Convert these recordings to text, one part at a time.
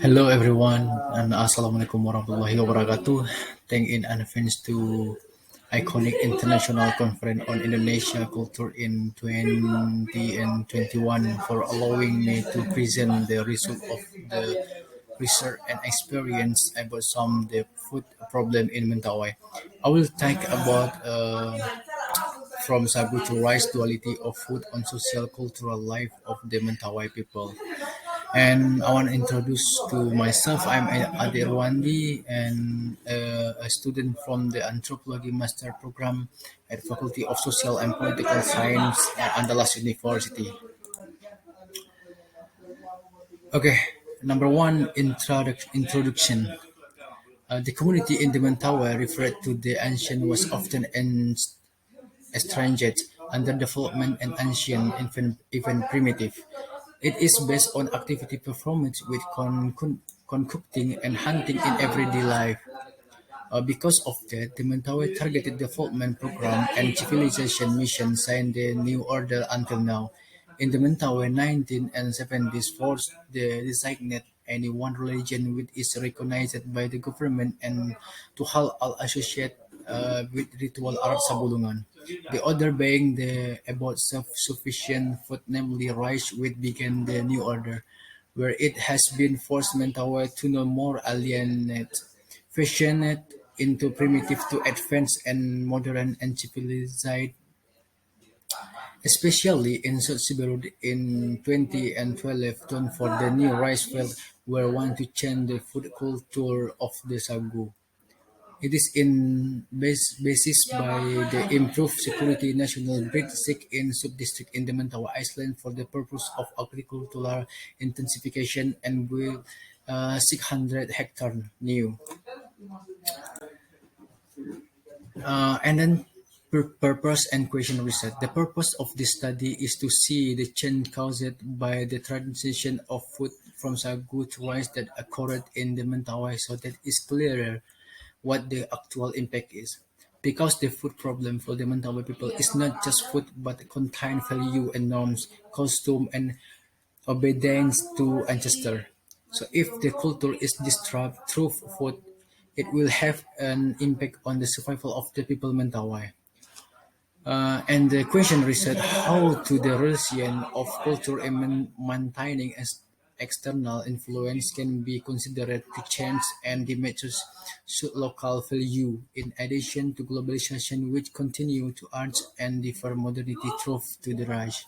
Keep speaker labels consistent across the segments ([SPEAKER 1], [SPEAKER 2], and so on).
[SPEAKER 1] Hello everyone and Assalamualaikum warahmatullahi wabarakatuh. Thank in advance to iconic international conference on Indonesia culture in 2021 for allowing me to present the result of the research and experience about some the food problem in Mentawai. I will talk about from Sago to rice duality of food on social cultural life of the Mentawai people. And I want to introduce to myself. I'm at Irwandi and a student from the Anthropology Master Program at Faculty of Social and Political Science at Andalas University. Okay, number one, introduction. The community in the Mentawai referred to the ancient was often estranged, underdevelopment, and ancient, even primitive. It is based on activity performed with concocting and hunting in everyday life. Because of that, the Mentawai Targeted Development Program and Civilization Mission signed the New Order until now. In the Mentawai 1970s forced the designate any one religion which is recognized by the government and to hal al associate with ritual Arab Sabulungan. The other being the about self-sufficient food, namely rice, which began the new order, where it has been forced Mentawai to no more alienate, fashioned into primitive to advanced and modern and civilized, especially in South Siberut in 2012 tone for the new rice field where want to change the food culture of the Sago. It is in basis by the improved security national breed sick in sub-district in the Mentawai Island for the purpose of agricultural intensification and will 600 hectare new. And then purpose and question research. The purpose of this study is to see the change caused by the transition of food from sagu to rice that occurred in the Mentawai so that it's clearer what the actual impact is. Because the food problem for the Mentawai people is not just food but contain value and norms, custom and obedience to ancestor. So if the culture is disturbed through food, it will have an impact on the survival of the people Mentawai. And the question research how to the relation of culture and maintaining as external influence can be considered to change and damages local value in addition to globalization which continue to urge and differ modernity truth to the rise.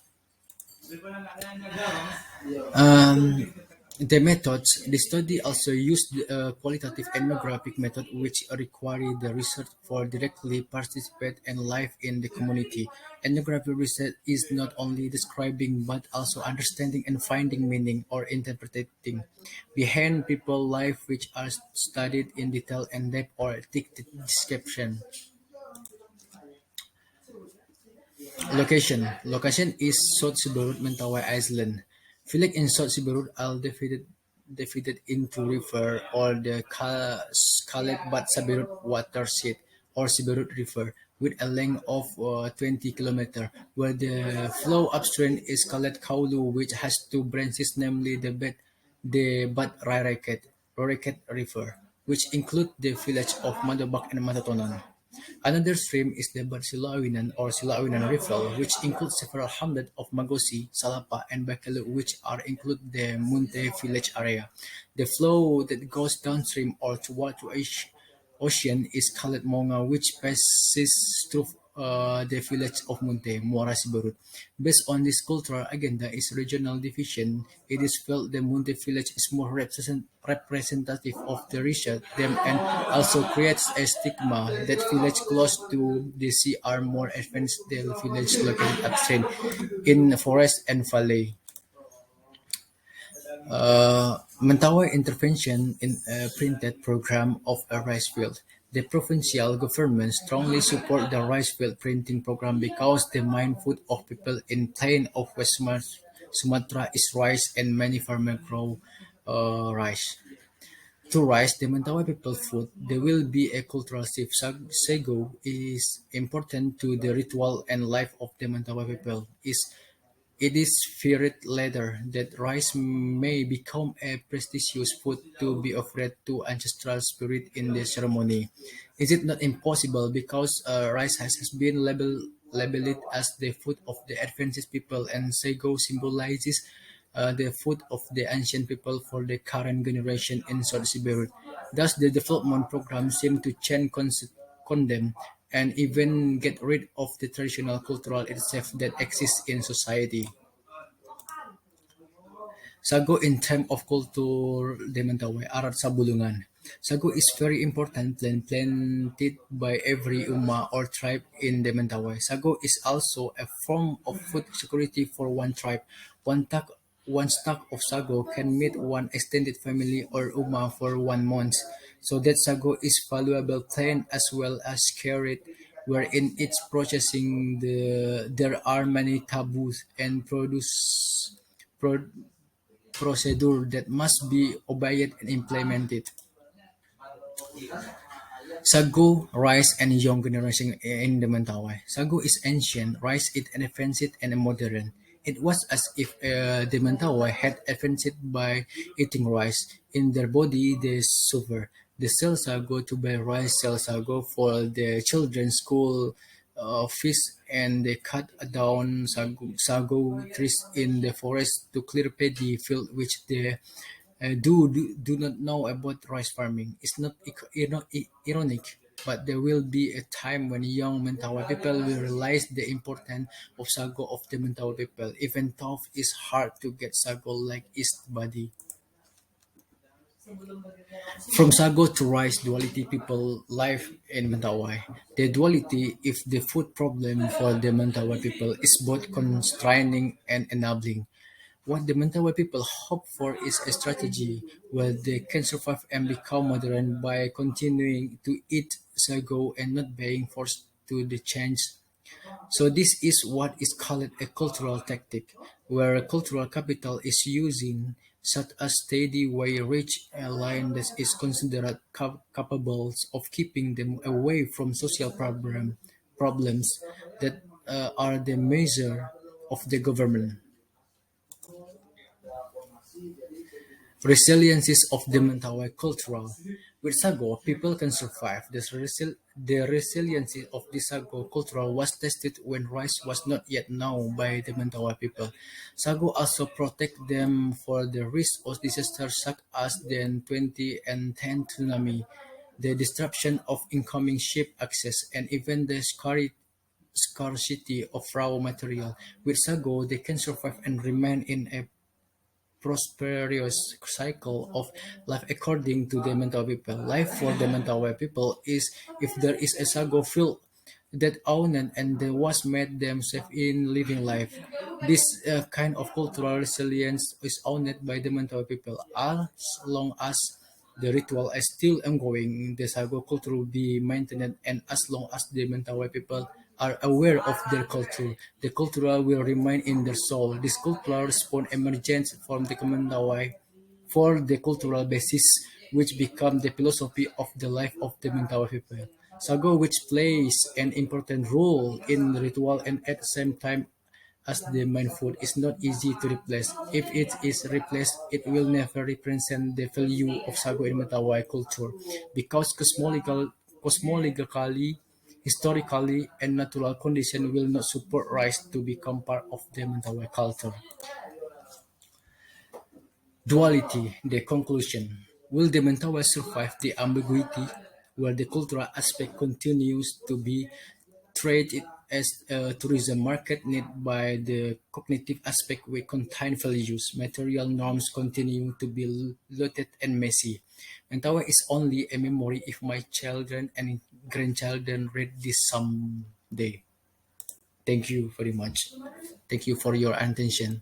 [SPEAKER 1] Um, the methods, the study also used a qualitative ethnographic method which require the research for directly participate and live in the community. Ethnographic research is not only describing but also understanding and finding meaning or interpreting behind people life which are studied in detail and depth or thick description. Location is South Siberut, Mentawai Island. Village in South Siberut are divided into river or the Kalet Bat Siberut watershed or Siberut River with a length of 20 kilometers, where the flow upstream is Kalet Kaulu, which has two branches, namely the Bat Raraket River, which include the village of Madobak and Matatonan. Another stream is the Barsilawinan or Silawinan River, which includes several hamlet of Magosi, Salapa, and Bakalu, which are include the Munte village area. The flow that goes downstream or toward the ocean is called Monga, which passes through the village of Munte, Muara Siberut. Based on this cultural agenda is regional division, it is felt the Munte village is more representative of the region them and also creates a stigma that village close to the sea are more advanced than village located upstream in forest and valley. Mentawai intervention in a printed program of a rice field. The provincial government strongly support the rice field printing program because the main food of people in plain of West Sumatra is rice and many farmers grow rice. To rice, the Mentawai people food, there will be a cultural shift. Sago is important to the ritual and life of the Mentawai people. Is It is feared later that rice may become a prestigious food to be offered to ancestral spirit in the ceremony. Is it not impossible because rice has been labeled as the food of the advanced people and sago symbolizes the food of the ancient people for the current generation in South Siberia. Thus, the development program seemed to condemn and even get rid of the traditional cultural itself that exists in society. Sago in terms of culture de Mentawai, Arat sa Bulungan. Sago is very important plant planted by every Umma or tribe in the Mentawai. Sago is also a form of food security for one tribe. One tuck one stalk of sago can meet one extended family or Umma for 1 month. So that sago is valuable plant as well as carrot where in its processing there are many taboos and pro- procedure that must be obeyed and implemented. Sago, rice, and young generation in the Mentawai. Sago is ancient, rice is advanced and modern. It was as if the Mentawai had advanced by eating rice. In their body, they suffer. The sell sago to buy rice, sell sago for the children's school feast, and they cut down sago trees in the forest to clear paddy field, which they do not know about rice farming. It's not ironic, but there will be a time when young Mentawai people will realize the importance of sago of the Mentawai people. Even though it's hard to get sago like East Body. From sago to rice, duality people live in Mentawai. The duality, if the food problem for the Mentawai people, is both constraining and enabling. What the Mentawai people hope for is a strategy where they can survive and become modern by continuing to eat sago and not being forced to the change. So this is what is called a cultural tactic, where cultural capital is using such a steady way reach a line that is considered capable of keeping them away from social problems that are the measure of the government. Resiliences of the Mentawai cultural. With Sago, people can survive. The resiliency of the Sago cultural was tested when rice was not yet known by the Mentawai people. Sago also protect them for the risk of disasters such as the 2010 tsunami, the disruption of incoming ship access, and even the scarcity of raw material. With Sago, they can survive and remain in a prosperous cycle of life according to the mental people. Life for the mental people is if there is a sago field that owned and they was made themselves in living life. This kind of cultural resilience is owned by the mental people as long as the ritual is still ongoing. The sago culture will be maintained, and as long as the Mentawai people are aware of their culture, the cultural will remain in their soul. This cultural response emergence from the Mentawai for the cultural basis, which become the philosophy of the life of the Mentawai people. Sago, which plays an important role in ritual and at the same time as the main food is not easy to replace. If it is replaced, it will never represent the value of sago in Mentawai culture because cosmologically, historically, and natural condition will not support rice to become part of the Mentawai culture. Duality, the conclusion. Will the Mentawai survive the ambiguity where the cultural aspect continues to be treated as a tourism market need by the cognitive aspect we contain values. Material norms continue to be looted and messy. Mentawai is only a memory if my children and grandchildren read this someday. Thank you very much. Thank you for your attention.